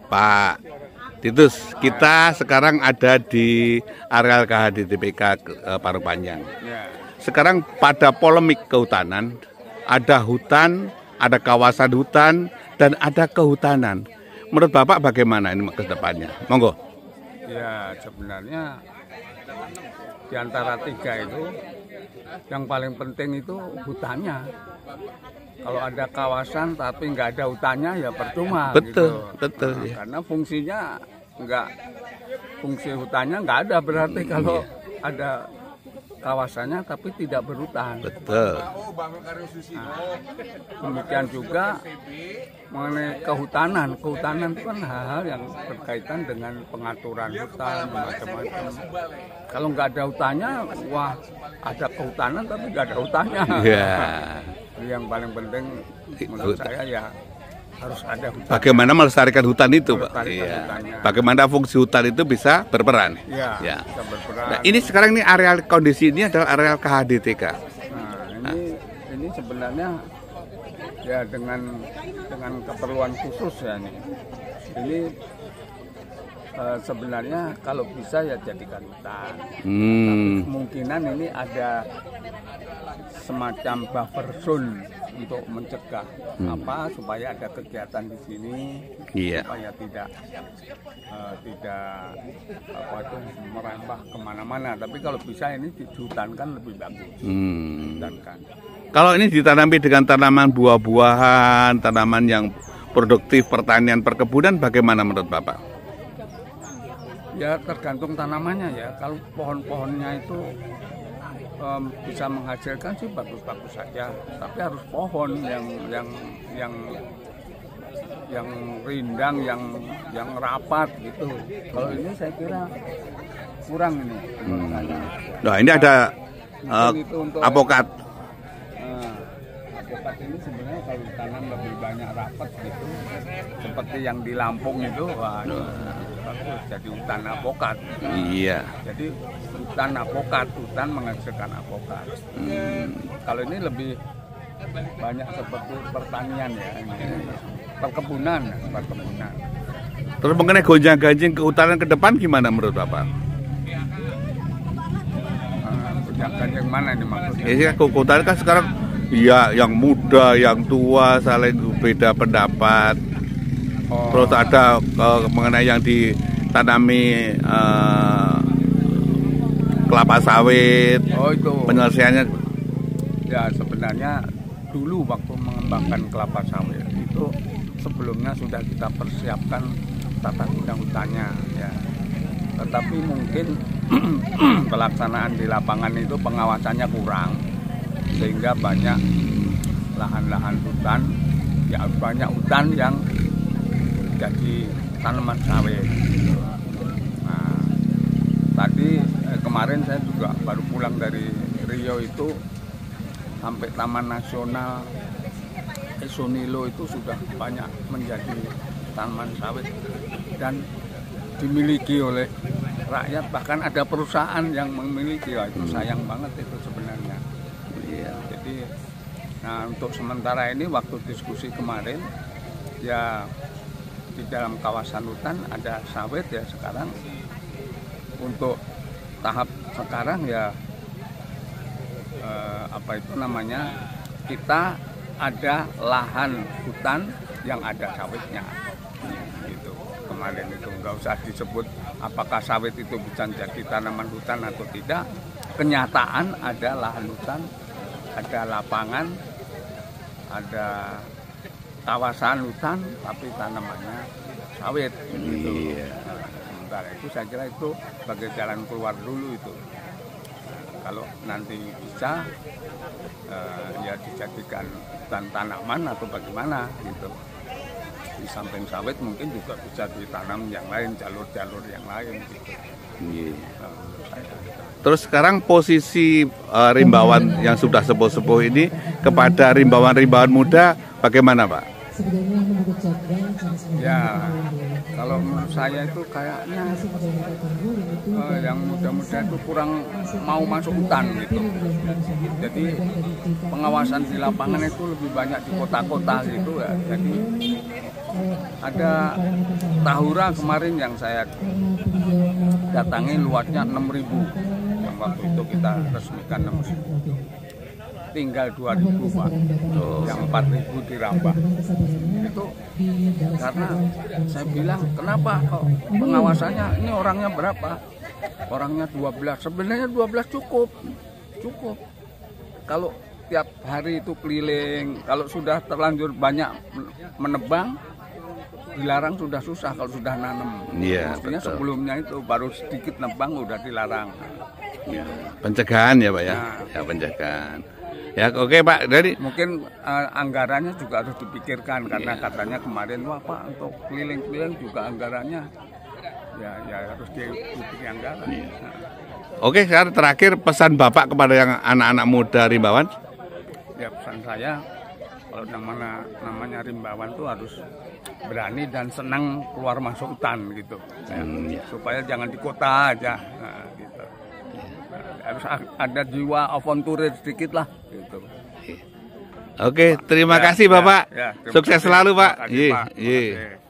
Pak Titus, kita sekarang ada di areal KHDTPK Parung Panjang. Sekarang pada polemik kehutanan, ada hutan, ada kawasan hutan, dan ada kehutanan. Menurut Bapak bagaimana ini ke depannya? Monggo. Ya, sebenarnya di antara tiga itu yang paling penting itu hutannya. Kalau ada kawasan tapi nggak ada hutannya ya percuma. Betul, gitu. betul. Nah, karena fungsinya fungsi hutannya nggak ada berarti kalau ada kawasannya tapi tidak berhutan. Betul. Nah, demikian juga mengenai kehutanan. Kehutanan itu kan hal-hal yang berkaitan dengan pengaturan hutan macam-macam. Kalau nggak ada hutannya, wah ada kehutanan tapi nggak ada hutannya. Yeah. Yang paling penting menurut saya ya harus ada hutan. Bagaimana melestarikan hutan itu, Pak? Iya. Hutannya. Bagaimana fungsi hutan itu bisa berperan? Ya, ya. Bisa berperan. Nah, ini sekarang ini areal kondisi ini adalah areal KHDTK. Nah, ini sebenarnya ya dengan keperluan khusus ya nih. Ini sebenarnya kalau bisa ya jadikan hutan. Tapi kemungkinan ini ada semacam buffer zone untuk mencegah supaya ada kegiatan di sini, supaya tidak merambah kemana-mana. Tapi kalau bisa ini dihutankan lebih bagus. Dihutankan. Kalau ini ditanami dengan tanaman buah-buahan, tanaman yang produktif, pertanian, perkebunan, bagaimana menurut Bapak? Ya tergantung tanamannya ya. Kalau pohon-pohonnya itu bisa menghasilkan sih bagus-bagus saja. Tapi harus pohon yang rindang, yang rapat gitu. Kalau ini saya kira kurang ini. Nah ini ada apokat. Apokat ini sebenarnya kalau tanam lebih banyak rapat gitu, seperti yang di Lampung itu, wah bagus jadi hutan apokat. Iya. Jadi hutan apokat, hutan menghasilkan apokat. Kalau ini lebih banyak seperti pertanian ya, perkebunan. Terus mengenai gonjang-ganjing kehutanan ke depan gimana menurut Bapak? Gonjang-ganjing mana ini maksudnya? Ya kehutanan kan sekarang ya yang muda, yang tua saling beda pendapat. Terus ada mengenai yang ditanami kelapa sawit. Itu penyelesaiannya. Ya sebenarnya dulu waktu mengembangkan kelapa sawit itu sebelumnya sudah kita persiapkan tata guna hutannya ya. Tetapi mungkin pelaksanaan di lapangan itu pengawasannya kurang, sehingga banyak lahan-lahan hutan, ya banyak hutan yang jadi tanaman sawit. Nah, tadi kemarin saya juga baru pulang dari Rio itu, sampai Taman Nasional Sonilo itu sudah banyak menjadi tanaman sawit dan dimiliki oleh rakyat, bahkan ada perusahaan yang memiliki. Itu sayang banget itu sebenarnya. Jadi, nah untuk sementara ini waktu diskusi kemarin ya di dalam kawasan hutan ada sawit ya sekarang. Untuk tahap sekarang ya kita ada lahan hutan yang ada sawitnya gitu. Kemarin itu nggak usah disebut apakah sawit itu bisa jadi tanaman hutan atau tidak. Kenyataan ada lahan hutan, ada lapangan, ada kawasan hutan tapi tanamannya sawit gitu. Sementara itu saya kira itu sebagai jalan keluar dulu itu. Kalau nanti bisa ya dijadikan hutan tanaman atau bagaimana gitu. Di samping sawit mungkin juga bisa ditanam yang lain, jalur-jalur yang lain gitu. Terus sekarang posisi rimbawan yang sudah sepuh-sepuh ini kepada rimbawan-rimbawan muda bagaimana Pak? Ya Kalau menurut saya itu kayaknya yang muda-muda itu kurang mau masuk hutan gitu. Jadi pengawasan di lapangan itu lebih banyak di kota-kota gitu ya. Jadi ada Tahura kemarin yang saya datangi luasnya 6.000. Yang waktu itu kita resmikan 6.000. Tinggal 2.000 Pak, yang 4.000 dirambah. Itu karena saya bilang kenapa kok pengawasannya ini orangnya berapa? Orangnya 12. Sebenarnya 12 cukup. Kalau tiap hari itu keliling, kalau sudah terlanjur banyak menebang, dilarang sudah susah kalau sudah nanam. Iya, Maksudnya betul. sebelumnya itu baru sedikit nebang udah dilarang. Ya. Pencegahan ya Pak ya? Nah. Ya pencegahan. Ya oke Pak, dari Mungkin anggarannya juga harus dipikirkan karena katanya kemarin wah Pak untuk keliling-keliling juga anggarannya ya harus dipikir anggaran. Nah, Oke, sekarang terakhir pesan Bapak kepada yang anak-anak muda Rimbawan. ya pesan saya kalau namanya Rimbawan tuh harus berani dan senang keluar masuk hutan gitu. Ya. Supaya jangan di kota aja. Nah, gitu. Harus ada jiwa avanturir sedikit lah gitu. Oke, terima kasih Bapak. Terima Sukses kasih. selalu Pak. Terima kasih, Pak. Terima Iya. kasih.